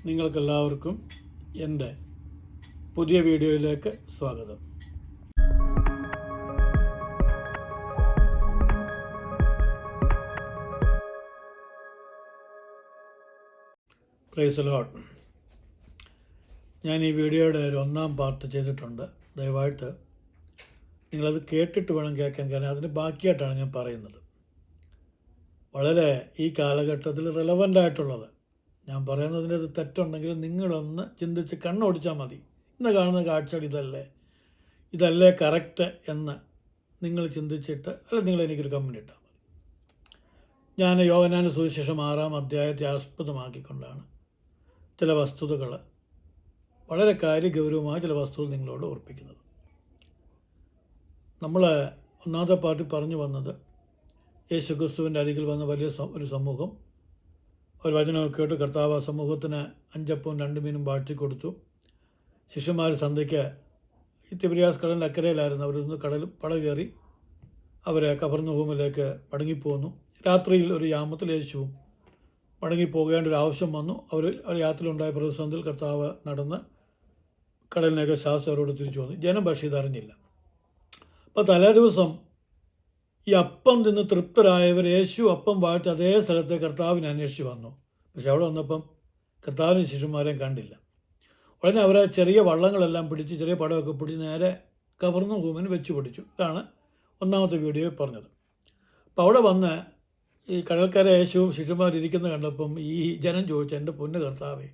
നിങ്ങൾക്കെല്ലാവർക്കും എൻ്റെ പുതിയ വീഡിയോയിലേക്ക് സ്വാഗതം. Praise the Lord. ഞാൻ ഈ വീഡിയോയുടെ ഒരു 1-ാം പാർട്ട് ചെയ്തിട്ടുണ്ട്. ദയവായിട്ട് നിങ്ങളത് കേട്ടിട്ട് വേണം കേൾക്കാൻ, കാരണം അതിന് ബാക്കിയായിട്ടാണ് ഞാൻ പറയുന്നത്. വളരെ ഈ കാലഘട്ടത്തിൽ റെലവൻ്റ് ആയിട്ടുള്ളത് ഞാൻ പറയുന്നതിൻ്റെ അത് തെറ്റുണ്ടെങ്കിൽ നിങ്ങളൊന്ന് ചിന്തിച്ച് കണ്ണോടിച്ചാൽ മതി. ഇന്ന് കാണുന്ന കാഴ്ചകൾ ഇതല്ലേ കറക്റ്റ് എന്ന് നിങ്ങൾ ചിന്തിച്ചിട്ട് നിങ്ങൾ എനിക്കൊരു കമൻ്റ് ഇട്ടാൽ മതി. ഞാൻ യോഹന്നാന്റെ സുവിശേഷം 6-ാം അധ്യായത്തെ ആസ്പദമാക്കിക്കൊണ്ടാണ് ചില വസ്തുതകൾ, വളരെ കാര്യഗൗരവമായ ചില വസ്തുതകൾ നിങ്ങളോട് ഓർപ്പിക്കുന്നത്. നമ്മൾ 1-ാമത്തെ പാർട്ടിൽ പറഞ്ഞു വന്നത് യേശുക്രിസ്തുവിൻ്റെ അരികിൽ വന്ന വലിയ ഒരു സമൂഹം ഒരു വചനമൊക്കെ കേട്ട് കർത്താവ് സമൂഹത്തിന് 5 അപ്പവും 2 മീനും വാഴ്ത്തി കൊടുത്തു. ശിഷ്യന്മാർ സന്ധ്യയ്ക്ക് ഈ തിബരിയാസ് കടലിൻ്റെ അക്കരയിലായിരുന്നു. അവരൊന്ന് പട കയറി അവരെ കഫർന്നഹൂമിലേക്ക് മടങ്ങിപ്പോന്നു. രാത്രിയിൽ ഒരു യാമത്തിൽ യേശുവും മടങ്ങിപ്പോകേണ്ട ഒരു ആവശ്യം വന്നു. അവർ യാത്രയിലുണ്ടായ പ്രതിസന്ധിയിൽ കർത്താവ് നടന്ന് കടലിനൊക്കെ ശാസ്ത്രരോട് തിരിച്ചു വന്നു. ജനം പക്ഷേ ഇതറിഞ്ഞില്ല. അപ്പോൾ തലേ ദിവസം ഈ അപ്പം തിന്ന് തൃപ്തരായവർ യേശു അപ്പം വാഴ്ത്തി അതേ സ്ഥലത്തെ കർത്താവിനെ അന്വേഷിച്ച് വന്നു. പക്ഷെ അവിടെ വന്നപ്പം കർത്താവിനും ശിഷ്യന്മാരെയും കണ്ടില്ല. ഉടനെ അവരെ ചെറിയ വള്ളങ്ങളെല്ലാം പിടിച്ച്, ചെറിയ പടമൊക്കെ പിടിച്ച് നേരെ കഫർന്നഹൂമിന് വെച്ച് പിടിച്ചു. ഇതാണ് 1-ാമത്തെ വീഡിയോയിൽ പറഞ്ഞത്. അപ്പോൾ അവിടെ വന്ന് ഈ കടൽക്കര യേശുവും ശിഷ്യന്മാരിയ്ക്കുന്ന കണ്ടപ്പം ഈ ജനം ചോദിച്ചു, എൻ്റെ പൊന്ന് കർത്താവേ,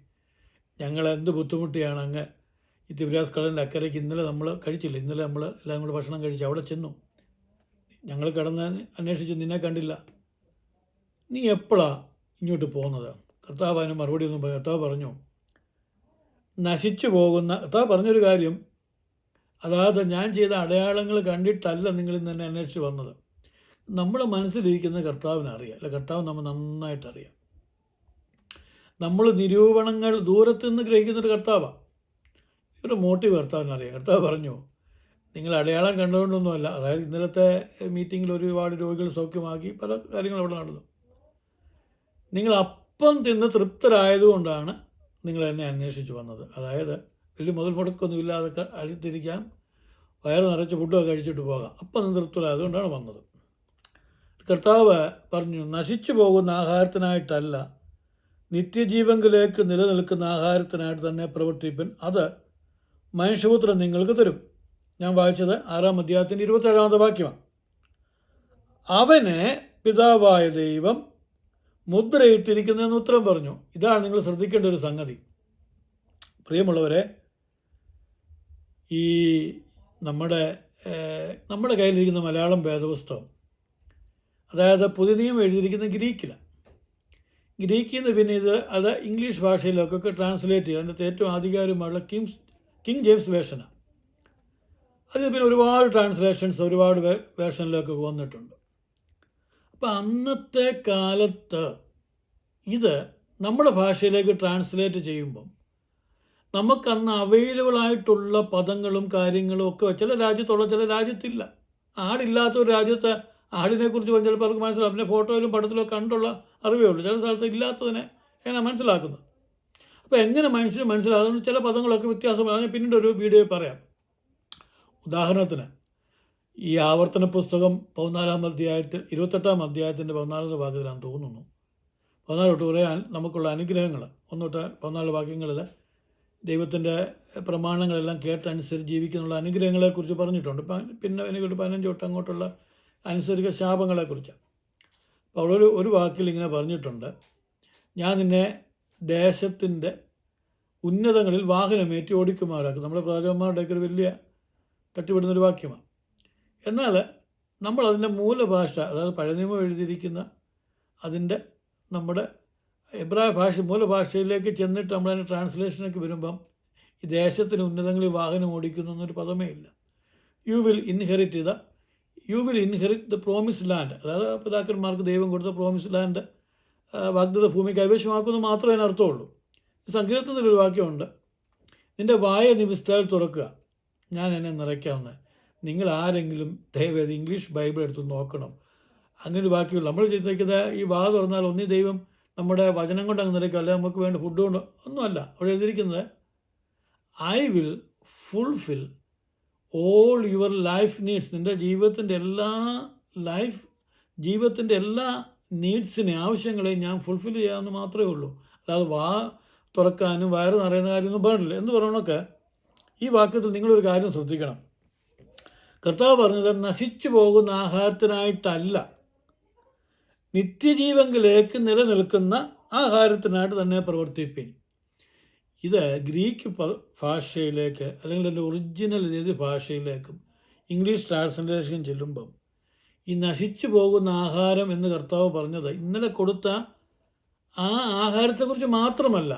ഞങ്ങളെന്ത് ബുദ്ധിമുട്ടിയാണ് അങ്ങ് ഈ തിബരിയാസ് കടലിൻ്റെ അക്കരയ്ക്ക് ഇന്നലെ നമ്മൾ കഴിച്ചില്ല, ഇന്നലെ നമ്മൾ എല്ലാം കൂടെ ഭക്ഷണം കഴിച്ച് അവിടെ ചെന്നു, ഞങ്ങൾ കിടന്ന് അന്വേഷിച്ച് നിന്നെ കണ്ടില്ല, നീ എപ്പോഴാണ് ഇങ്ങോട്ട് പോകുന്നത്? കർത്താവ് അതിന് മറുപടി ഒന്നും പറഞ്ഞു. കർത്താവ് പറഞ്ഞു, നശിച്ചു പോകുന്ന കർത്താവ് പറഞ്ഞൊരു കാര്യം, അതായത് ഞാൻ ചെയ്ത അടയാളങ്ങൾ കണ്ടിട്ടല്ല നിങ്ങൾ ഇന്ന് എന്നെ അന്വേഷിച്ച് വന്നത്. നമ്മുടെ മനസ്സിലിരിക്കുന്ന കർത്താവിനെ അറിയാം, അല്ല കർത്താവ് നമ്മൾ നന്നായിട്ടറിയാം. നമ്മൾ നിരൂപണങ്ങൾ ദൂരത്തുനിന്ന് ഗ്രഹിക്കുന്നൊരു കർത്താവാണ്. ഒരു മോട്ടീവ് കർത്താവിനറിയാം. കർത്താവ് പറഞ്ഞു, നിങ്ങൾ അടയാളം കണ്ടുകൊണ്ടൊന്നുമല്ല. അതായത് ഇന്നലത്തെ മീറ്റിങ്ങിൽ ഒരുപാട് രോഗികൾ സൗഖ്യമാക്കി, പല കാര്യങ്ങളും അവിടെ നടന്നു. നിങ്ങൾ അപ്പം തിന്ന് തൃപ്തരായതുകൊണ്ടാണ് നിങ്ങൾ എന്നെ അന്വേഷിച്ച് വന്നത്. അതായത് വലിയ മുതൽ മുടക്കൊന്നും ഇല്ലാതെ അഴിത്തിരിക്കാം, വയറ് നിറച്ച് ഫുഡൊക്കെ കഴിച്ചിട്ട് പോകാം, അപ്പം നിന്ന് തൃപ്തരായതുകൊണ്ടാണ് വന്നത്. കർത്താവ് പറഞ്ഞു, നശിച്ചു പോകുന്ന ആഹാരത്തിനായിട്ടല്ല, നിത്യജീവങ്കിലേക്ക് നിലനിൽക്കുന്ന ആഹാരത്തിനായിട്ട് തന്നെ പ്രവർത്തിപ്പൻ, അത് മനുഷ്യപുത്രൻ നിങ്ങൾക്ക് തരും. ഞാൻ വായിച്ചത് 6-ാം അധ്യായത്തിൻ്റെ 27-ാമത്തെ വാക്യമാണ്. അവനെ പിതാവായ ദൈവം മുദ്രയിട്ടിരിക്കുന്നതെന്ന് ഉത്തരം പറഞ്ഞു. ഇതാണ് നിങ്ങൾ ശ്രദ്ധിക്കേണ്ട ഒരു സംഗതി. പ്രിയമുള്ളവരെ, ഈ നമ്മുടെ കയ്യിലിരിക്കുന്ന മലയാളം വേദപുസ്തകം, അതായത് പുതിയ നിയമം എഴുതിയിരിക്കുന്ന ഗ്രീക്കിലാണ്. ഗ്രീക്കിൽ നിന്ന് പിന്നെ അത് ഇംഗ്ലീഷ് ഭാഷയിലേക്കൊക്കെ ട്രാൻസ്ലേറ്റ് ചെയ്യുക. അതിൻ്റെ ഏറ്റവും ആധികാരികമായുള്ള കിങ് ജെയിംസ് വേർഷനാണ്. അതിൽ പിന്നെ ഒരുപാട് ട്രാൻസ്ലേഷൻസ്, ഒരുപാട് വേർഷനിലൊക്കെ വന്നിട്ടുണ്ട്. അപ്പം അന്നത്തെ കാലത്ത് ഇത് നമ്മുടെ ഭാഷയിലേക്ക് ട്രാൻസ്ലേറ്റ് ചെയ്യുമ്പം നമുക്കന്ന് അവൈലബിൾ ആയിട്ടുള്ള പദങ്ങളും കാര്യങ്ങളും ഒക്കെ ചില രാജ്യത്തുള്ള, ചില രാജ്യത്തില്ല. ആടില്ലാത്ത ഒരു രാജ്യത്ത് ആടിനെക്കുറിച്ച് ചിലപ്പോൾ അവർക്ക് മനസ്സിലാവും. പിന്നെ ഫോട്ടോയിലും പടത്തിലും കണ്ടുള്ള അറിവേ ഉള്ളൂ. ചില സ്ഥലത്ത് ഇല്ലാത്തതിനെ എങ്ങനെ മനസ്സിലാക്കുന്നത്. അപ്പോൾ എങ്ങനെ മനുഷ്യന് മനസ്സിലാകുന്നു? ചില പദങ്ങളൊക്കെ വ്യത്യാസമാണ്. പിന്നീട് ഒരു വീഡിയോ പറയാം. ഉദാഹരണത്തിന് ഈ ആവർത്തന പുസ്തകം 14-ാം അധ്യായത്തിൽ 28-ാം അധ്യായത്തിൻ്റെ 14-ാമത്തെ വാക്യത്തിലാണെന്ന് തോന്നുന്നു. 14 തൊട്ട് കുറേ നമുക്കുള്ള അനുഗ്രഹങ്ങൾ, 1 തൊട്ട് 14 വാക്യങ്ങളിൽ ദൈവത്തിൻ്റെ പ്രമാണങ്ങളെല്ലാം കേട്ടനുസരിച്ച് ജീവിക്കുന്നുള്ള അനുഗ്രഹങ്ങളെക്കുറിച്ച് പറഞ്ഞിട്ടുണ്ട്. പിന്നെ എനിക്കൊരു 15 തൊട്ട് അങ്ങോട്ടുള്ള അനുസരിച്ച ശാപങ്ങളെക്കുറിച്ചാണ്. അപ്പോൾ അവിടെ ഒരു വാക്കിൽ ഇങ്ങനെ പറഞ്ഞിട്ടുണ്ട്, ഞാൻ നിന്നെ ദേശത്തിൻ്റെ ഉന്നതങ്ങളിൽ വാഹനമേറ്റി ഓടിക്കുമാറാക്കും. നമ്മുടെ പ്രവാചകന്മാരുടെയൊക്കെ ഒരു വലിയ തട്ടിവിടുന്നൊരു വാക്യമാണ്. എന്നാൽ നമ്മളതിൻ്റെ മൂലഭാഷ, അതായത് പഴയ നിയമം എഴുതിയിരിക്കുന്ന അതിൻ്റെ നമ്മുടെ എബ്രായ ഭാഷ മൂലഭാഷയിലേക്ക് ചെന്നിട്ട് നമ്മളതിൻ്റെ ട്രാൻസ്ലേഷനൊക്കെ വരുമ്പം ഈ ദേശത്തിന് ഉന്നതങ്ങളിൽ വാഹനം ഓടിക്കുന്നു എന്നൊരു പദമേ ഇല്ല. You will inherit the promise land, അതായത് പിതാക്കന്മാർക്ക് ദൈവം കൊടുത്ത പ്രോമിസ് ലാൻഡ് വാഗ്ദത്ത ഭൂമി കൈവശമാക്കുമെന്ന് മാത്രമേ അതിനർത്ഥമുള്ളൂ. സങ്കീർത്തനത്തിലൊരു വാക്യമുണ്ട്, നിൻ്റെ വായ നീ വിസ്താരം തുറക്കുക, ഞാൻ എന്നെ നിറയ്ക്കാവുന്ന. നിങ്ങൾ ആരെങ്കിലും ദയവേത് ഇംഗ്ലീഷ് ബൈബിൾ എടുത്ത് നോക്കണം. അങ്ങനെ ഒരു വാക്യമുള്ളൂ. നമ്മൾ ചിന്തിക്കുന്നത് ഈ വാ തുറന്നാൽ ഒന്നി ദൈവം നമ്മുടെ വചനം കൊണ്ട് അങ്ങ് നിറയ്ക്കുക, അല്ലെങ്കിൽ നമുക്ക് വേണ്ട ഫുഡ് കൊണ്ട് ഒന്നുമല്ല. അവിടെ എഴുതിയിരിക്കുന്നത് I will fulfil all your life needs. നിൻ്റെ ജീവിതത്തിൻ്റെ എല്ലാ നീഡ്സിനെ, ആവശ്യങ്ങളെയും ഞാൻ ഫുൾഫിൽ ചെയ്യാമെന്ന് മാത്രമേ ഉള്ളൂ. അല്ലാതെ വാ തുറക്കാനും വയറ് നിറയുന്ന കാര്യമൊന്നും പാടില്ല. എന്ന് പറയണമൊക്കെ ഈ വാക്യത്തിൽ നിങ്ങളൊരു കാര്യം ശ്രദ്ധിക്കണം. കർത്താവ് പറഞ്ഞത് നശിച്ചു പോകുന്ന ആഹാരത്തിനായിട്ടല്ല, നിത്യജീവങ്കിലേക്ക് നിലനിൽക്കുന്ന ആഹാരത്തിനായിട്ട് തന്നെ പ്രവർത്തിപ്പിൻ. ഇത് ഗ്രീക്ക് ഭാഷയിലേക്ക്, അല്ലെങ്കിൽ എൻ്റെ ഒറിജിനൽ ഏത് ഭാഷയിലേക്കും ഇംഗ്ലീഷ് ട്രാൻസ്ലേഷൻ ചെല്ലുമ്പം ഈ നശിച്ചു പോകുന്ന ആഹാരം എന്ന് കർത്താവ് പറഞ്ഞത് ഇന്നലെ കൊടുത്ത ആ ആഹാരത്തെക്കുറിച്ച് മാത്രമല്ല,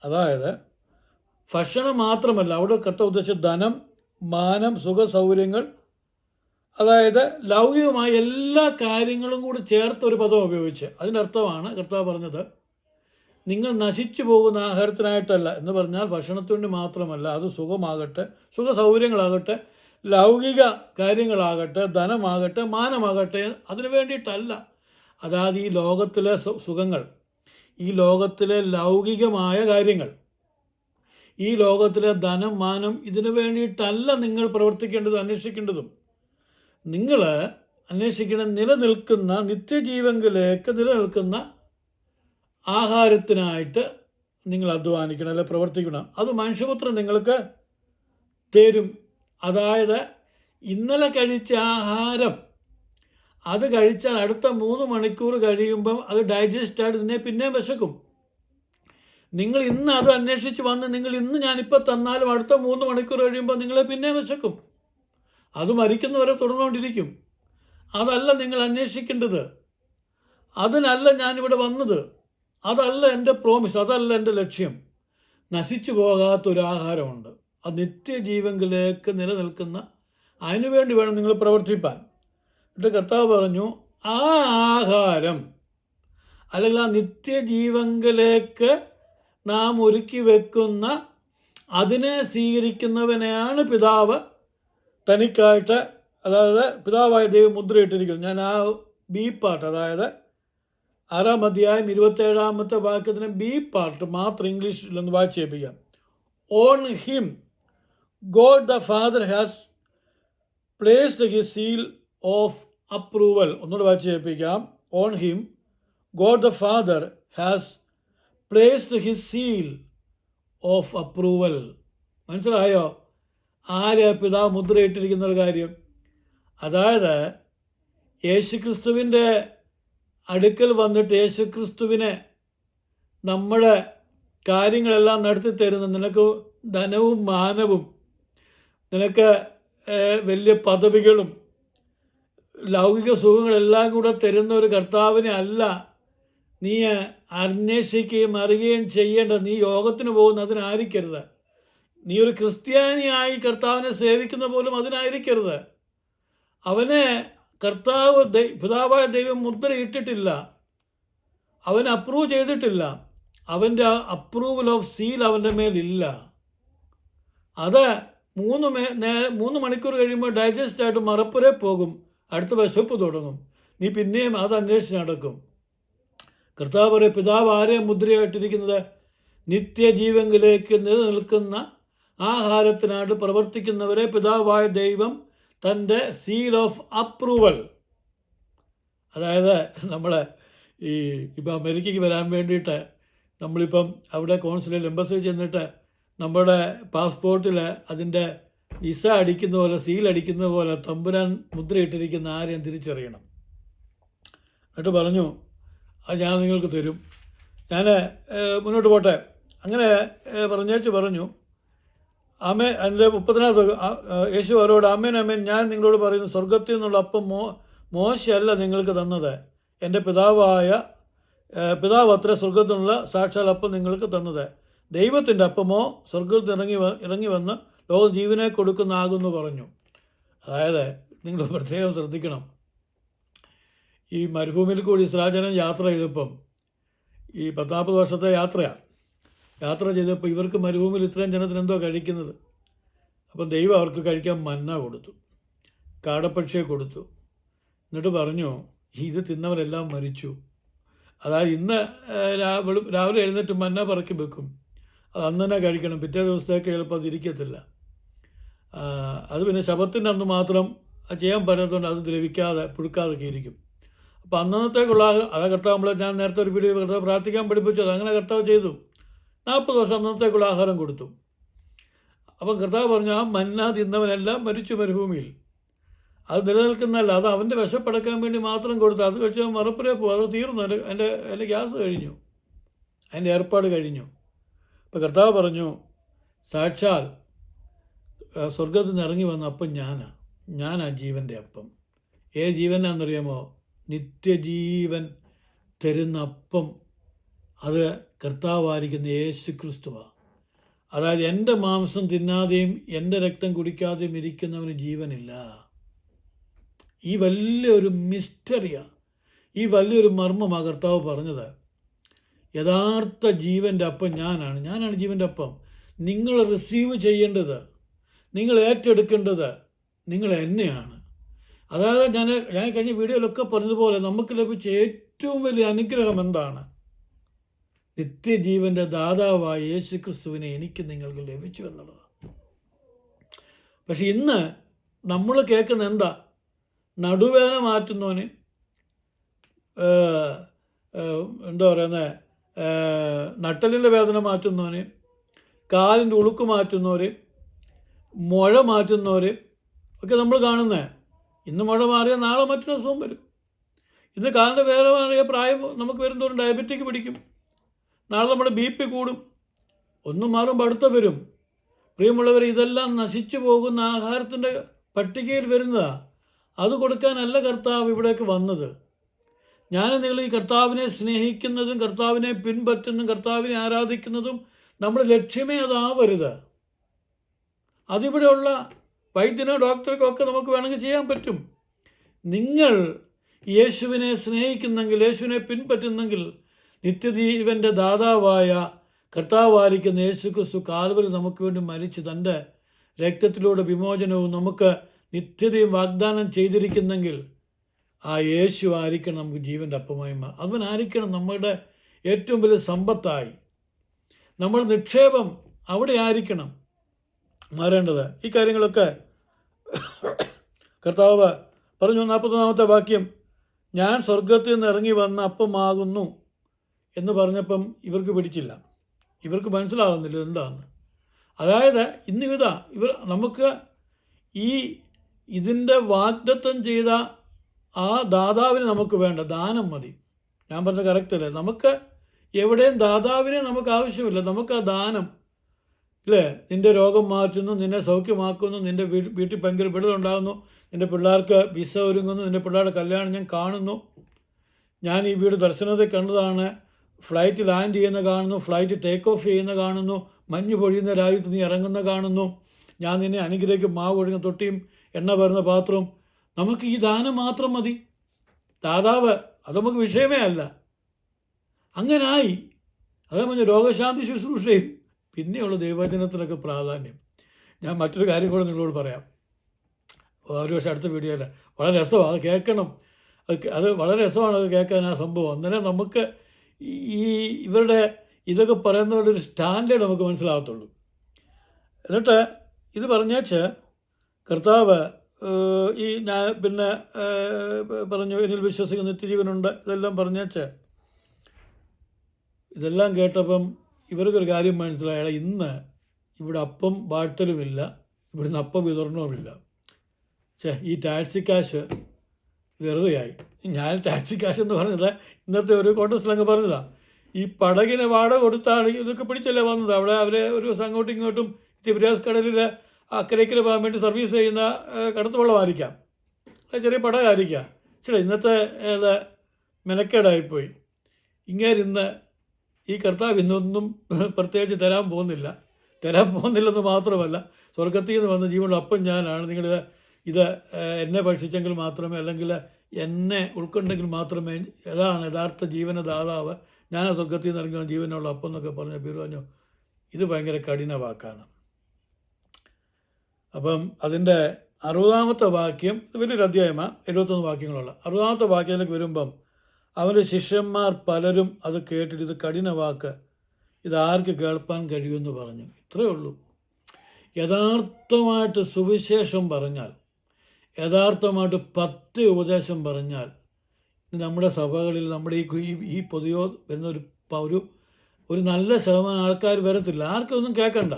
അതായത് ഭക്ഷണം മാത്രമല്ല. അവിടെ കർത്താവ് ഉദ്ദേശിച്ച ധനം, മാനം, സുഖ സൗകര്യങ്ങൾ, അതായത് ലൗകികമായ എല്ലാ കാര്യങ്ങളും കൂടി ചേർത്തൊരു പദം ഉപയോഗിച്ച് അതിൻ്റെ അർത്ഥമാണ് കർത്താവ് പറഞ്ഞത് നിങ്ങൾ നശിച്ചു പോകുന്ന ആഹാരത്തിനായിട്ടല്ല. എന്ന് പറഞ്ഞാൽ ഭക്ഷണത്തിന് മാത്രമല്ല, അത് സുഖമാകട്ടെ, സുഖ സൗകര്യങ്ങളാകട്ടെ, ലൗകിക കാര്യങ്ങളാകട്ടെ, ധനമാകട്ടെ, മാനമാകട്ടെ, അതിനു വേണ്ടിയിട്ടല്ല. അതായത് ഈ ലോകത്തിലെ സുഖങ്ങൾ, ഈ ലോകത്തിലെ ലൗകികമായ കാര്യങ്ങൾ, ഈ ലോകത്തിലെ ധനം, മാനം, ഇതിനു വേണ്ടിയിട്ടല്ല നിങ്ങൾ പ്രവർത്തിക്കേണ്ടതും അന്വേഷിക്കേണ്ടതും. നിങ്ങൾ അന്വേഷിക്കുന്ന നിലനിൽക്കുന്ന നിത്യജീവങ്കിലേക്ക് നിലനിൽക്കുന്ന ആഹാരത്തിനായിട്ട് നിങ്ങൾ അധ്വാനിക്കണം, അല്ലെ പ്രവർത്തിക്കണം. അത് മനുഷ്യപുത്രൻ നിങ്ങൾക്ക് തരും. അതായത് ഇന്നലെ കഴിച്ച ആഹാരം അത് കഴിച്ചാൽ അടുത്ത 3 മണിക്കൂർ കഴിയുമ്പം അത് ഡൈജസ്റ്റായിട്ട് ഇതിനെ പിന്നെയും വിശക്കും. നിങ്ങൾ ഇന്ന് അത് അന്വേഷിച്ച് വന്ന് നിങ്ങൾ ഇന്ന് ഞാനിപ്പോൾ തന്നാലും അടുത്ത 3 മണിക്കൂർ കഴിയുമ്പോൾ നിങ്ങളെ പിന്നെയും വിശക്കും. അത് മരിക്കുന്നവരെ തുടർന്നുകൊണ്ടിരിക്കും. അതല്ല നിങ്ങൾ അന്വേഷിക്കേണ്ടത്. അതിനല്ല ഞാനിവിടെ വന്നത്. അതല്ല എൻ്റെ പ്രോമിസ്, അതല്ല എൻ്റെ ലക്ഷ്യം. നശിച്ചു പോകാത്തൊരാഹാരമുണ്ട്, അത് നിത്യജീവങ്കിലേക്ക് നിലനിൽക്കുന്ന, അതിനുവേണ്ടി വേണം നിങ്ങൾ പ്രവർത്തിപ്പാൻ. എന്നിട്ട് കർത്താവ് പറഞ്ഞു, ആ ആഹാരം അല്ലെങ്കിൽ ആ നിത്യജീവങ്കിലേക്ക് നാം ഒരുക്കി വെക്കുന്ന അതിനെ സ്വീകരിക്കുന്നവനെയാണ് പിതാവ് തനിക്കായിട്ട്, അതായത് പിതാവായ ദൈവം മുദ്രയിട്ടിരിക്കുന്നു. ഞാൻ ആ ബി പാർട്ട്, അതായത് 6-ാം അധ്യായം 27-ാമത്തെ വാക്യത്തിന് ബി പാർട്ട് മാത്രം ഇംഗ്ലീഷിലൊന്ന് വായിച്ച് കേൾപ്പിക്കാം. On him God the father has placed his seal of approval. ഒന്നുകൂടെ വായിച്ച് കേൾപ്പിക്കാം. On him God the father has placed his seal of approval. മനസ്സിലായോ? ആര് പിതാവ് മുദ്രയിട്ടിരിക്കുന്ന ഒരു കാര്യം? അതായത് യേശുക്രിസ്തുവിൻ്റെ അടുക്കൽ വന്നിട്ട് യേശുക്രിസ്തുവിനെ നമ്മുടെ കാര്യങ്ങളെല്ലാം നടത്തി തരുന്ന, നിനക്ക് ധനവും മാനവും, നിനക്ക് വലിയ പദവികളും ലൗകിക സുഖങ്ങളെല്ലാം കൂടെ തരുന്ന ഒരു കർത്താവിനെ അല്ല നീ അന്വേഷിക്കുകയും അറിയുകയും ചെയ്യേണ്ടത്. നീ യോഗത്തിന് പോകുന്ന അതിനായിരിക്കരുത്. നീ ഒരു ക്രിസ്ത്യാനിയായി കർത്താവിനെ സേവിക്കുന്ന പോലും അതിനായിരിക്കരുത്. അവനെ കർത്താവ് പിതാവായ ദൈവം മുദ്രയിട്ടിട്ടില്ല, അവൻ അപ്രൂവ് ചെയ്തിട്ടില്ല. അവൻ്റെ അപ്രൂവൽ ഓഫ് സീൽ അവൻ്റെ മേലില്ല. അത് 3 മണിക്കൂർ കഴിയുമ്പോൾ ഡൈജസ്റ്റായിട്ട് മറപ്പുരെ പോകും, അടുത്ത വിശപ്പ് തുടങ്ങും, നീ പിന്നെയും അത് അന്വേഷിച്ച് നടക്കും. കർത്താവ് പറയും, പിതാവ് ആരെ മുദ്രയായിട്ടിരിക്കുന്നത്? നിത്യജീവങ്കിലേക്ക് നിലനിൽക്കുന്ന ആഹാരത്തിനായിട്ട് പ്രവർത്തിക്കുന്നവരെ പിതാവായ ദൈവം തൻ്റെ സീൽ ഓഫ് അപ്രൂവൽ, അതായത് നമ്മൾ ഇപ്പം അമേരിക്കയ്ക്ക് വരാൻ വേണ്ടിയിട്ട് നമ്മളിപ്പം അവിടെ കോൺസുലേറ്റ് എംബസി ചെന്നിട്ട് നമ്മുടെ പാസ്പോർട്ടിൽ അതിൻ്റെ വിസ അടിക്കുന്ന പോലെ, സീൽ അടിക്കുന്ന പോലെ തമ്പുരാൻ മുദ്രയിട്ടിരിക്കുന്ന ആരെയും തിരിച്ചറിയണം. എന്നിട്ട് പറഞ്ഞു, അത് ഞാൻ നിങ്ങൾക്ക് തരും, ഞാൻ മുന്നോട്ട് പോട്ടെ. അങ്ങനെ പറഞ്ഞു. ആമേ, എൻ്റെ 30-ാമത്തെ യേശു അവരോട്, ആമേൻ ആമേൻ ഞാൻ നിങ്ങളോട് പറയുന്നു, സ്വർഗത്തിൽ നിന്നുള്ള അപ്പം മോശയല്ല നിങ്ങൾക്ക് തന്നത്, എൻ്റെ പിതാവ് അത്ര സ്വർഗത്തിൽ നിന്നുള്ള സാക്ഷാൽ അപ്പം നിങ്ങൾക്ക് തന്നത്. ദൈവത്തിൻ്റെ അപ്പമോ സ്വർഗത്തിൽ ഇറങ്ങി വന്ന് ലോകം ജീവനെ കൊടുക്കുന്നാകുന്നു പറഞ്ഞു. അതായത് നിങ്ങൾ പ്രത്യേകം ശ്രദ്ധിക്കണം, ഈ മരുഭൂമിയിൽ കൂടി ഇസ്രായേൽ യാത്ര ചെയ്തപ്പം, ഈ 40 വർഷത്തെ യാത്ര ചെയ്തപ്പോൾ ഇവർക്ക് മരുഭൂമിയിൽ ഇത്രയും ജനത്തിന് എന്തോ കഴിക്കുന്നത്. അപ്പം ദൈവം അവർക്ക് കഴിക്കാൻ മന്ന കൊടുത്തു, കാടപ്പക്ഷിയെ കൊടുത്തു. എന്നിട്ട് പറഞ്ഞു, ഇത് തിന്നവരെല്ലാം മരിച്ചു. അതായത് ഇന്ന് രാവിലെ എഴുന്നേറ്റ് മന്ന പറക്കി വെക്കും, അത് അന്ന് തന്നെ കഴിക്കണം, പിറ്റേ ദിവസത്തേക്ക് ചിലപ്പോൾ അത് ഇരിക്കത്തില്ല. അത് പിന്നെ ശബത്തിൻ്റെ അന്ന് മാത്രം അത് ചെയ്യാൻ പറ്റാത്തതുകൊണ്ട് അത് ദ്രവിക്കാതെ പുഴുക്കാതൊക്കെ ഇരിക്കും. അപ്പോൾ അന്നത്തേക്കുള്ള അതാ കർത്താവ് ഞാൻ നേരത്തെ ഒരു വീഡിയോ കർത്താവ് പ്രാർത്ഥിക്കാൻ പഠിപ്പിച്ചത്, അങ്ങനെ കർത്താവ് ചെയ്തു. 40 ദിവസം അന്നത്തേക്കുള്ള ആഹാരം കൊടുത്തു. അപ്പം കർത്താവ് പറഞ്ഞു, ആ മന്ന തിന്നവനെല്ലാം മരിച്ചു മരുഭൂമിയിൽ. അത് നിലനിൽക്കുന്നതല്ല, അത് അവൻ്റെ വിശപ്പടക്കാൻ വേണ്ടി മാത്രം കൊടുത്തു. അത് കഴിച്ച് മറപ്പുരേ പോകും, അത് തീർന്നു, എൻ്റെ ഗ്യാസ് കഴിഞ്ഞു, അതിൻ്റെ ഏർപ്പാട് കഴിഞ്ഞു. അപ്പോൾ കർത്താവ് പറഞ്ഞു, സാക്ഷാൽ സ്വർഗത്തിൽ നിന്ന് ഇറങ്ങി വന്ന അപ്പം ഞാനാ ജീവൻ്റെ അപ്പം. ഏത് ജീവനാണെന്നറിയാമോ? നിത്യജീവൻ തരുന്ന അപ്പം. അത് കർത്താവായിരിക്കുന്ന യേശു ക്രിസ്തുവാണ്. അതായത് എൻ്റെ മാംസം തിന്നാതെയും എൻ്റെ രക്തം കുടിക്കാതെയും ഇരിക്കുന്നവന് ജീവനില്ല. ഈ വലിയൊരു മിസ്റ്ററിയാണ്, ഈ വലിയൊരു മർമ്മമാണ് കർത്താവ് പറഞ്ഞത്. യഥാർത്ഥ ജീവൻ്റെ അപ്പം ഞാനാണ് ജീവൻ്റെ അപ്പം. നിങ്ങൾ റിസീവ് ചെയ്യേണ്ടത്, നിങ്ങൾ ഏറ്റെടുക്കേണ്ടത് നിങ്ങൾ എന്നെയാണ്. അതായത് ഞാൻ കഴിഞ്ഞ വീഡിയോയിലൊക്കെ പറഞ്ഞതുപോലെ നമുക്ക് ലഭിച്ച ഏറ്റവും വലിയ അനുഗ്രഹം എന്താണ്? നിത്യജീവൻ്റെ ദാതാവായ യേശു ക്രിസ്തുവിനെ എനിക്ക് നിങ്ങൾക്ക് ലഭിച്ചു എന്നുള്ളതാണ്. പക്ഷെ ഇന്ന് നമ്മൾ കേൾക്കുന്ന എന്താ? നടുവേദന മാറ്റുന്നവന്, എന്താ പറയുന്നത്, നട്ടലിൻ്റെ വേദന മാറ്റുന്നവന്, കാലിൻ്റെ ഉളുക്ക് മാറ്റുന്നവർ, മുഴ മാറ്റുന്നവർ ഒക്കെ നമ്മൾ കാണുന്നത്. ഇന്ന് മുഴ മാറിയാൽ നാളെ മറ്റൊരു അസുഖം വരും. ഇന്ന് കാലിൻ്റെ വേദന മാറിയ പ്രായം നമുക്ക് വരുന്നതോറും ഡയബറ്റിക് പിടിക്കും, നാളെ നമ്മുടെ BP കൂടും, ഒന്നും മാറുമ്പോൾ അടുത്ത വരും. പ്രിയമുള്ളവർ, ഇതെല്ലാം നശിച്ചു പോകുന്ന ആഹാരത്തിൻ്റെ പട്ടികയിൽ വരുന്നതാണ്. അത് കൊടുക്കാനല്ല കർത്താവ് ഇവിടേക്ക് വന്നത്. നിങ്ങൾ ഈ കർത്താവിനെ സ്നേഹിക്കുന്നതും കർത്താവിനെ പിൻപറ്റുന്നതും കർത്താവിനെ ആരാധിക്കുന്നതും നമ്മുടെ ലക്ഷ്യമേ അതാവരുത്. അതിവിടെയുള്ള വൈദ്യനോ ഡോക്ടർക്കോ ഒക്കെ നമുക്ക് വേണമെങ്കിൽ ചെയ്യാൻ പറ്റും. നിങ്ങൾ യേശുവിനെ സ്നേഹിക്കുന്നെങ്കിൽ, യേശുവിനെ പിൻപറ്റുന്നെങ്കിൽ, നിത്യജീവൻ്റെ ദാതാവായ കർത്താവായിരിക്കുന്ന യേശു ക്രിസ്തു കാൽവരിൽ നമുക്ക് വേണ്ടി മരിച്ച് തൻ്റെ രക്തത്തിലൂടെ വിമോചനവും നമുക്ക് നിത്യതയും വാഗ്ദാനം ചെയ്തിരിക്കുന്നെങ്കിൽ ആ യേശു ആയിരിക്കണം നമുക്ക് ജീവൻ്റെ അപ്പമായി. അവനായിരിക്കണം നമ്മളുടെ ഏറ്റവും വലിയ സമ്പത്തായി. നമ്മുടെ നിക്ഷേപം അവിടെ ആയിരിക്കണം മാറേണ്ടത്. ഈ കാര്യങ്ങളൊക്കെ കർത്താവ് പറഞ്ഞു. 41-ാമത്തെ വാക്യം, ഞാൻ സ്വർഗത്തിൽ നിന്ന് ഇറങ്ങി വന്ന അപ്പമാകുന്നു എന്ന് പറഞ്ഞപ്പം ഇവർക്ക് പിടിച്ചില്ല, ഇവർക്ക് മനസ്സിലാകുന്നില്ല എന്താണെന്ന്. അതായത് ഇവർ നമുക്ക് ഇതിൻ്റെ വാഗ്ദത്തം ചെയ്ത ആ ദാതാവിനെ നമുക്ക് വേണ്ട, ദാനം മതി. ഞാൻ പറഞ്ഞ കറക്റ്റല്ലേ? നമുക്ക് എവിടെയും ദാതാവിനെ നമുക്ക് ആവശ്യമില്ല, നമുക്ക് ആ ദാനം ഇല്ലേ? നിൻ്റെ രോഗം മാറ്റുന്നു, നിന്നെ സൗഖ്യമാക്കുന്നു, നിൻ്റെ വീട്ടിൽ ഭയങ്കര വിടുതലുണ്ടാകുന്നു, നിൻ്റെ പിള്ളേർക്ക് വിസ ഒരുങ്ങുന്നു, നിൻ്റെ പിള്ളേരുടെ കല്യാണം ഞാൻ കാണുന്നു. ഞാൻ ഈ വീട് ദർശനത്തിൽ കണ്ടതാണ്. ഫ്ലൈറ്റ് ലാൻഡ് ചെയ്യുന്ന കാണുന്നു, ഫ്ലൈറ്റ് ടേക്ക് ഓഫ് ചെയ്യുന്ന കാണുന്നു, മഞ്ഞ് പൊഴിയുന്ന രാജ്യത്ത് നീ ഇറങ്ങുന്ന കാണുന്നു. ഞാൻ നിന്നെ അനുഗ്രഹിക്കും, മാവ് ഒഴുകുന്ന തൊട്ടിയും എണ്ണ വരുന്ന പാത്രവും. നമുക്ക് ഈ ദാനം മാത്രം മതി. ദാതാവ് അത് നമുക്ക് വിഷയമേ അല്ല. അങ്ങനായി അതേ പറഞ്ഞ രോഗശാന്തി ശുശ്രൂഷയും പിന്നെയുള്ള ദൈവവചനത്തിനൊക്കെ പ്രാധാന്യം. ഞാൻ മറ്റൊരു കാര്യം കൂടെ നിങ്ങളോട് പറയാം, ഒരു പക്ഷേ അടുത്ത വീഡിയോയിൽ. വളരെ രസമാണ് അത് കേൾക്കണം, അത് വളരെ രസമാണ് അത് കേൾക്കാൻ ആ സംഭവം. അന്നേരം നമുക്ക് ഇവരുടെ ഇതൊക്കെ പറയുന്നവരുടെ ഒരു സ്റ്റാൻഡേർഡ് നമുക്ക് മനസ്സിലാകത്തുള്ളൂ. എന്നിട്ട് ഇത് പറഞ്ഞേച്ച് കർത്താവ് പിന്നെ പറഞ്ഞു, എന്നിൽ വിശ്വസിക്കുന്ന നിത്യജീവനുണ്ട്, ഇതെല്ലാം പറഞ്ഞേച്ച് ഇതെല്ലാം കേട്ടപ്പം ഇവർക്കൊരു കാര്യം മനസ്സിലായ, ഇന്ന് ഇവിടെ അപ്പം വാഴ്ത്തലുമില്ല, ഇവിടുന്ന് അപ്പം വിതരണവുമില്ല. ഈ ടാക്സി കാശ് വെറുതെയായി. ഞാൻ ടാക്സി കാശ് എന്ന് പറഞ്ഞത് ഇന്നത്തെ ഒരു കോൺഗ്രസ്സിലങ്ങ് പറഞ്ഞതാണ്. ഈ പടകിന് വാടക കൊടുത്താണ് ഇതൊക്കെ പിടിച്ചല്ലേ വന്നത്. അവിടെ അവരെ ഒരു ദിവസം അങ്ങോട്ടും ഇങ്ങോട്ടും തിബിരാസ് കടലിൽ അക്കരയ്ക്കര പോകാൻ വേണ്ടി സർവീസ് ചെയ്യുന്ന കടത്തുവള്ളമായിരിക്കാം, ചെറിയ പടകായിരിക്കാം. ഇന്നത്തെ മെനക്കേടായിപ്പോയി. ഇന്ന് ഈ കർത്താവ് ഇന്നൊന്നും പ്രത്യേകിച്ച് തരാൻ പോകുന്നില്ലെന്ന് മാത്രമല്ല, സ്വർഗത്തിൽ നിന്ന് വന്ന ജീവനുള്ള അപ്പം ഞാനാണ്. ഇത് എന്നെ ഭക്ഷിച്ചെങ്കിൽ മാത്രമേ, അല്ലെങ്കിൽ എന്നെ ഉൾക്കൊണ്ടെങ്കിൽ മാത്രമേ യഥാർത്ഥ ജീവന ദാതാവ്, ഞാൻ സ്വർഗത്തിൽ നിന്ന് ഇറങ്ങുന്ന ജീവനുള്ള അപ്പം എന്നൊക്കെ പറഞ്ഞ പറഞ്ഞു. ഇത് ഭയങ്കര കഠിന വാക്കാണ്. അപ്പം അതിൻ്റെ 60-ാമത്തെ വാക്യം, ഇത് വലിയൊരു അധ്യായമാണ്, 71 വാക്യങ്ങളുള്ള 60-ാമത്തെ വാക്യത്തിലേക്ക് വരുമ്പം അവൻ്റെ ശിഷ്യന്മാർ പലരും അത് കേട്ടിട്ട് ഇത് കഠിന വാക്ക്, ഇതാർക്ക് കേൾപ്പാൻ കഴിയുമെന്ന് പറഞ്ഞു. ഇത്രയേ ഉള്ളൂ. യഥാർത്ഥമായിട്ട് സുവിശേഷം പറഞ്ഞാൽ, യഥാർത്ഥമായിട്ട് ഉപദേശം പറഞ്ഞാൽ നമ്മുടെ സഭകളിൽ, നമ്മുടെ ഈ പൊതുവോ വരുന്ന ഒരു നല്ല ശതമാനം ആൾക്കാർ വരത്തില്ല. ആർക്കും ഒന്നും കേൾക്കണ്ട.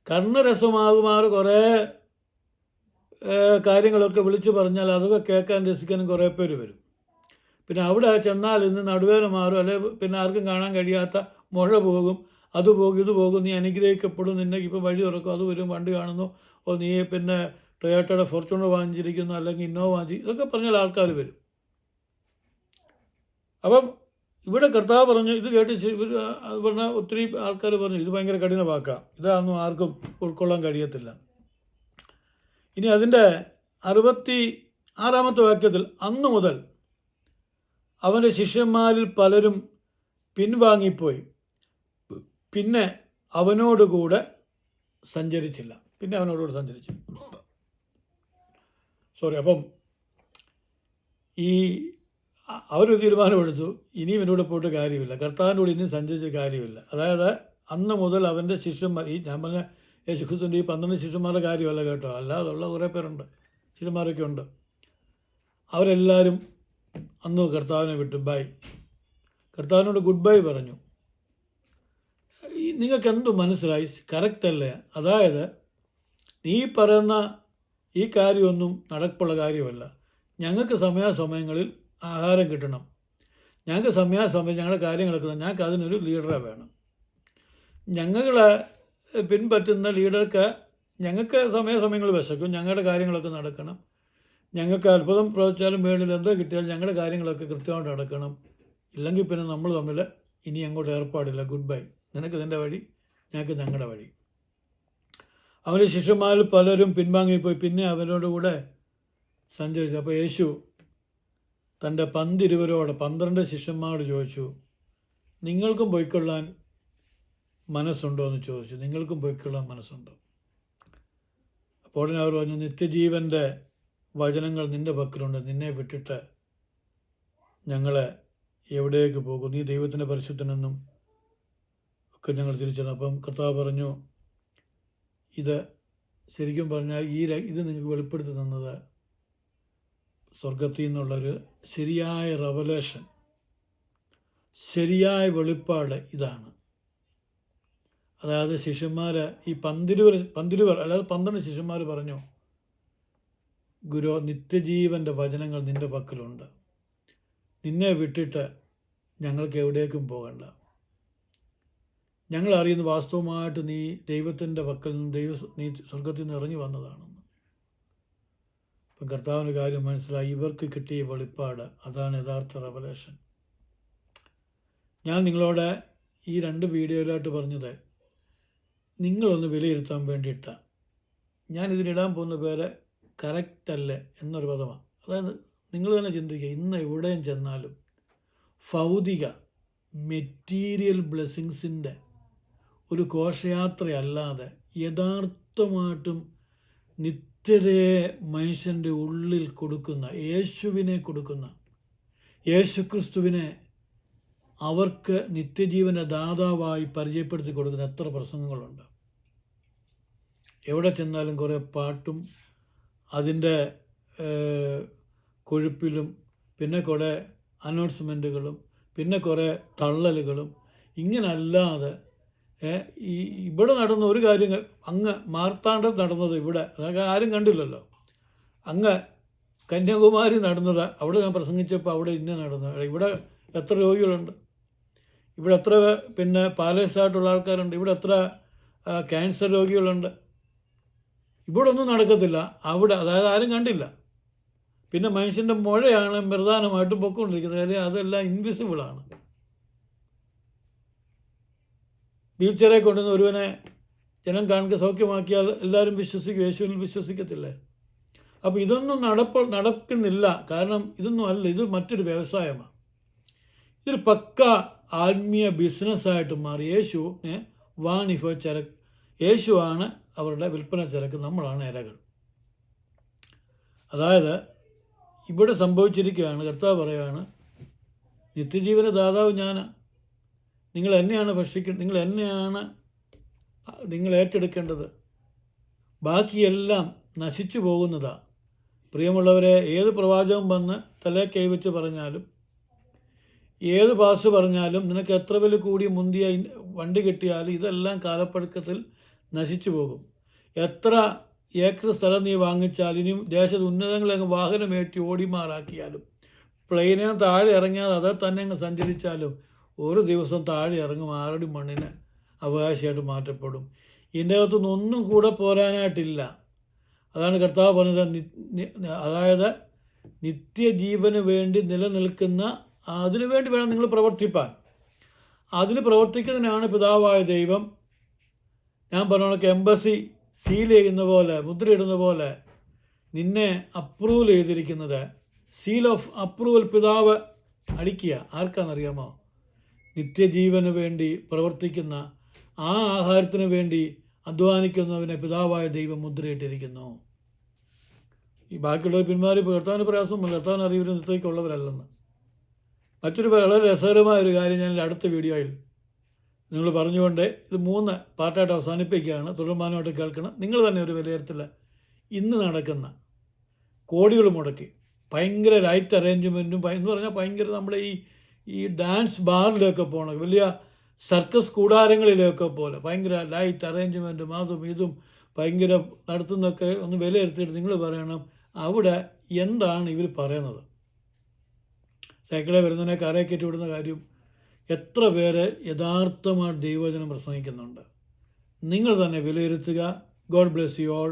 കർണരസമാകുമാറ് കുറേ കാര്യങ്ങളൊക്കെ വിളിച്ചു പറഞ്ഞാൽ അതൊക്കെ കേൾക്കാൻ രസിക്കാനും കുറേ പേര് വരും. പിന്നെ അവിടെ ചെന്നാൽ ഇന്ന് നടുവേദന മാറും, അല്ലെ പിന്നെ ആർക്കും കാണാൻ കഴിയാത്ത മുഴ പോകും, അത് പോകും, ഇത് പോകും, നീ അനുഗ്രഹിക്കപ്പെടും, നിന്നെ ഇപ്പം വഴി തുറക്കും, അത് വരും, വണ്ടി കാണുന്നു, നീ പിന്നെ ടൊയോട്ടയുടെ ഫോർച്യൂണർ വാങ്ങിച്ചിരിക്കുന്നു, അല്ലെങ്കിൽ ഇന്നോവ വാങ്ങിച്ച്, ഇതൊക്കെ പറഞ്ഞാൽ ആൾക്കാർ വരും. അപ്പം ഇവിടെ കർത്താവ് പറഞ്ഞു, ഇത് കേട്ട് പറഞ്ഞാൽ ഒത്തിരി ആൾക്കാർ പറഞ്ഞു ഇത് ഭയങ്കര കഠിന വാക്കാം, ഇതൊന്നും ആർക്കും ഉൾക്കൊള്ളാൻ കഴിയത്തില്ല. ഇനി അതിൻ്റെ 66 വാക്യത്തിൽ, അന്നു മുതൽ അവൻ്റെ ശിഷ്യന്മാരിൽ പലരും പിൻവാങ്ങിപ്പോയി, പിന്നെ അവനോടുകൂടെ സഞ്ചരിച്ചില്ല. അപ്പം ഈ അവരൊരു തീരുമാനമെടുത്തു, ഇനിയും എന്നോട് പോയിട്ട് കാര്യമില്ല, കർത്താവിൻ്റെ കൂടെ ഇനിയും സഞ്ചരിച്ച കാര്യമില്ല. അതായത് അന്ന് മുതൽ അവൻ്റെ ശിഷ്യന്മാർ, ഞാൻ പറഞ്ഞ യേശുക്രിസ്തുവിൻ്റെ ഈ 12 ശിഷ്യന്മാരുടെ കാര്യമല്ല കേട്ടോ, അല്ലാതുള്ള കുറേ പേരുണ്ട്, ശിഷ്യന്മാരൊക്കെ ഉണ്ട്. അവരെല്ലാവരും അന്ന് കർത്താവിനെ വിട്ടു കർത്താവിനോട് ഗുഡ് ബൈ പറഞ്ഞു. നിങ്ങൾക്ക് എന്തു മനസ്സിലായി? കറക്റ്റല്ലേ? അതായത് നീ പറയുന്ന ഈ കാര്യമൊന്നും നടപ്പുള്ള കാര്യമല്ല. ഞങ്ങൾക്ക് സമയാസമയങ്ങളിൽ ആഹാരം കിട്ടണം, ഞങ്ങൾക്ക് സമയാസമയം ഞങ്ങളുടെ കാര്യങ്ങളൊക്കെ, ഞങ്ങൾക്ക് അതിനൊരു ലീഡറെ വേണം. ഞങ്ങളെ പിൻപറ്റുന്ന ലീഡർക്ക് ഞങ്ങൾക്ക് സമയാസമയങ്ങളിൽ വിശക്കും, ഞങ്ങളുടെ കാര്യങ്ങളൊക്കെ നടക്കണം, ഞങ്ങൾക്ക് അത്ഭുതം പ്രവർത്തിച്ചാലും വേണ്ടില്ല, എന്തോ കിട്ടിയാലും ഞങ്ങളുടെ കാര്യങ്ങളൊക്കെ കൃത്യമായിട്ട് നടക്കണം. ഇല്ലെങ്കിൽ പിന്നെ നമ്മൾ തമ്മിൽ ഇനി അങ്ങോട്ട് ഏർപ്പാടില്ല, ഗുഡ് ബൈ, നിനക്ക് നിൻ്റെ വഴി, ഞങ്ങൾക്ക് ഞങ്ങളുടെ വഴി. അവൻ്റെ ശിഷ്യന്മാരിൽ പലരും പിൻവാങ്ങിപ്പോയി, പിന്നെ അവരോടുകൂടെ സഞ്ചരിച്ചു. അപ്പോൾ യേശു തൻ്റെ 12 ശിഷ്യന്മാരോട് ചോദിച്ചു, നിങ്ങൾക്കും പോയിക്കൊള്ളാൻ മനസ്സുണ്ടോ എന്ന് ചോദിച്ചു. നിങ്ങൾക്കും പോയിക്കൊള്ളാൻ മനസ്സുണ്ടോ? അപ്പോൾ അവർ പറഞ്ഞു, നിത്യജീവൻ്റെ വചനങ്ങൾ നിൻ്റെ പക്കലുണ്ട്, നിന്നെ വിട്ടിട്ട് ഞങ്ങളെ എവിടേക്ക് പോകും? നീ ദൈവത്തിൻ്റെ പരിശുദ്ധനെന്നും ഒക്കെ ഞങ്ങൾ തിരിച്ചറിഞ്ഞു. അപ്പം കർത്താവ് പറഞ്ഞു, ഇത് ശരിക്കും പറഞ്ഞാൽ ഇത് നിങ്ങൾക്ക് വെളിപ്പെടുത്തി തന്നത് സ്വർഗത്തിൽ നിന്നുള്ളൊരു ശരിയായ റെവലേഷൻ, ശരിയായ വെളിപ്പാട് ഇതാണ്. അതായത് ശിഷ്യന്മാർ, ഈ 12 അല്ലാതെ 12 ശിഷ്യന്മാർ പറഞ്ഞു, ഗുരു, നിത്യജീവൻ്റെ വചനങ്ങൾ നിൻ്റെ പക്കലുണ്ട്, നിന്നെ വിട്ടിട്ട് ഞങ്ങൾക്ക് എവിടേക്കും പോകണ്ട. ഞങ്ങൾ അറിയുന്ന വാസ്തവമായിട്ട് നീ ദൈവത്തിൻ്റെ പക്കൽ നിന്ന് നീ സ്വർഗത്തിൽ നിന്ന് ഇറങ്ങി വന്നതാണെന്ന്. ഇപ്പം കർത്താവിൻ്റെ കാര്യം മനസ്സിലായി, ഇവർക്ക് കിട്ടിയ വെളിപ്പാട് അതാണ് യഥാർത്ഥ റെവലേഷൻ. ഞാൻ നിങ്ങളോട് ഈ 2 വീഡിയോയിലായിട്ട് പറഞ്ഞത് നിങ്ങളൊന്ന് വിലയിരുത്താൻ വേണ്ടിയിട്ടാണ്. ഞാനിതിലിടാൻ പോകുന്ന പേര് കറക്റ്റല്ലേ എന്നൊരു പദമാണ്. അതായത് നിങ്ങൾ തന്നെ ചിന്തിക്കുക, ഇന്ന് എവിടെയും ചെന്നാലും ഭൗതിക മെറ്റീരിയൽ ബ്ലെസ്സിങ്സിൻ്റെ ഒരു ഘോഷയാത്രയല്ലാതെ യഥാർത്ഥമായിട്ടും നിത്യതയെ മനുഷ്യൻ്റെ ഉള്ളിൽ കൊടുക്കുന്ന, യേശുവിനെ കൊടുക്കുന്ന, യേശുക്രിസ്തുവിനെ അവർക്ക് നിത്യജീവൻ്റെ ദാതാവായി പരിചയപ്പെടുത്തി കൊടുക്കുന്ന എത്ര പ്രസംഗങ്ങളുണ്ട്. എവിടെ ചെന്നാലും കുറേ പാട്ടും അതിൻ്റെ കൊഴുപ്പിലും, പിന്നെ കുറേ അനൗൺസ്മെൻറ്റുകളും, പിന്നെ കുറേ തള്ളലുകളും, ഇങ്ങനല്ലാതെ ഇവിടെ നടന്ന ഒരു കാര്യം, അങ്ങ് മാർത്താണ്ഡം നടന്നത് ഇവിടെ ആരും കണ്ടില്ലല്ലോ. അങ്ങ് കന്യാകുമാരി നടന്നത് അവിടെ ഞാൻ പ്രസംഗിച്ചപ്പോൾ അവിടെ നടന്നത്. ഇവിടെ എത്ര രോഗികളുണ്ട്, ഇവിടെ എത്ര പിന്നെ പാലസായിട്ടുള്ള ആൾക്കാരുണ്ട്, ഇവിടെ എത്ര ക്യാൻസർ രോഗികളുണ്ട്. ഇവിടെ ഒന്നും നടക്കത്തില്ല അവിടെ, അതായത് ആരും കണ്ടില്ല. പിന്നെ മനുഷ്യൻ്റെ മുഴയാണ് പ്രധാനമായിട്ടും പൊയ്ക്കൊണ്ടിരിക്കുന്നത്. കാര്യം അതെല്ലാം ഇൻവിസിബിളാണ്. വീൽ ചെയറെ കൊണ്ടുവന്ന് ഒരുവനെ ജനം കാണുക സൗഖ്യമാക്കിയാൽ എല്ലാവരും വിശ്വസിക്കും, യേശുവിൽ വിശ്വസിക്കത്തില്ലേ? അപ്പോൾ ഇതൊന്നും നടക്കുന്നില്ല. കാരണം ഇതൊന്നും അല്ല, ഇത് മറ്റൊരു വ്യവസായമാണ്. ഇതൊരു പക്ക ആത്മീയ ബിസിനസ്സായിട്ട് മാറി. വാണിഭ ചരക്ക്, യേശുവാണ് അവരുടെ വിൽപ്പന ചരക്ക്, നമ്മളാണ് ഇരകൾ. അതായത് ഇവിടെ സംഭവിച്ചിരിക്കുകയാണ്. കർത്താവ് പറയുകയാണ്, നിത്യജീവന ദാതാവ് ഞാൻ, നിങ്ങൾ എന്നെയാണ് ഭക്ഷിക്കേണ്ടത്, നിങ്ങൾ ഏറ്റെടുക്കേണ്ടത്. ബാക്കിയെല്ലാം നശിച്ചു പോകുന്നതാണ്. പ്രിയമുള്ളവരെ, ഏത് പ്രവാചകൻ വന്ന് തലേ കൈവച്ച് പറഞ്ഞാലും, ഏത് പാസ് പറഞ്ഞാലും, നിനക്ക് എത്ര വില കൂടി മുന്തിയ വണ്ടി കിട്ടിയാലും ഇതെല്ലാം കാലപ്പഴക്കത്തിൽ നശിച്ചു പോകും. എത്ര ഏക്കർ സ്ഥലം നീ വാങ്ങിച്ചാലും, ഇനി ദേശത്ത് ഉന്നതങ്ങളങ്ങ് വാഹനമേറ്റി ഓടിമാറാക്കിയാലും, പ്ലെയിനിന് താഴെ ഇറങ്ങിയാൽ അതേ തന്നെ അങ്ങ് സഞ്ചരിച്ചാലും, ഒരു ദിവസം താഴെ ഇറങ്ങും, ആറടി മണ്ണിന് അവകാശമായിട്ട് മാറ്റപ്പെടും. ഇതിൻ്റെ അകത്തുനിന്ന് ഒന്നും കൂടെ പോരാനായിട്ടില്ല. അതാണ് കർത്താവ് പറഞ്ഞത്. അതായത് നിത്യജീവന് വേണ്ടി നിലനിൽക്കുന്ന, അതിനു വേണ്ടി വേണം നിങ്ങൾ പ്രവർത്തിപ്പാൻ. അതിന് പ്രവർത്തിക്കുന്നതിനാണ് പിതാവായ ദൈവം, ഞാൻ പറഞ്ഞ എംബസി സീൽ ചെയ്യുന്ന പോലെ, മുദ്രയിടുന്ന പോലെ നിന്നെ അപ്രൂവൽ ചെയ്തിരിക്കുന്നത്. സീൽ ഓഫ് അപ്രൂവൽ പിതാവ് അടിക്കുക. ആർക്കാണെന്നറിയാമോ? നിത്യജീവന് വേണ്ടി പ്രവർത്തിക്കുന്ന, ആ ആഹാരത്തിന് വേണ്ടി അധ്വാനിക്കുന്നവനെ പിതാവായ ദൈവം മുദ്രയിട്ടിരിക്കുന്നു. ഈ ബാക്കിയുള്ളവർ പിന്മാറി കർത്താവിന് പ്രയാസമൊന്നുമില്ല, കർത്താവിന് അറിയില്ല നിത്യയ്ക്കുള്ളവരല്ലെന്ന്. മറ്റൊരു വളരെ രസകരമായ ഒരു കാര്യം ഞാൻ അടുത്ത വീഡിയോയിൽ നിങ്ങൾ പറഞ്ഞുകൊണ്ട് ഇത് 3 പാർട്ടായിട്ട് അവസാനിപ്പിക്കുകയാണ്. തുടർമാനമായിട്ട് കേൾക്കണം. നിങ്ങൾ തന്നെ ഒരു വിലയിരുത്തൽ. ഇന്ന് നടക്കുന്ന കോടികൾ മുടക്കി ഭയങ്കര ലൈറ്റ് അറേഞ്ച്മെൻറ്റും എന്ന് പറഞ്ഞാൽ ഭയങ്കര നമ്മുടെ ഈ ഡാൻസ് ബാറിലൊക്കെ പോകണം, വലിയ സർക്കസ് കൂടാരങ്ങളിലൊക്കെ പോലെ ഭയങ്കര ലൈറ്റ് അറേഞ്ച്മെൻറ്റും അതും ഇതും ഭയങ്കര നടത്തുന്നതൊക്കെ ഒന്ന് വിലയിരുത്തിയിട്ട് നിങ്ങൾ പറയണം, അവിടെ എന്താണ് ഇവർ പറയുന്നത്? സൈക്കിളെ വരുന്നതിനെ കാറെ കയറ്റി വിടുന്ന കാര്യം, എത്ര പേര് യഥാർത്ഥമായിട്ട് ദൈവവചനം പ്രസംഗിക്കുന്നുണ്ട്? നിങ്ങൾ തന്നെ വിലയിരുത്തുക. God bless you all.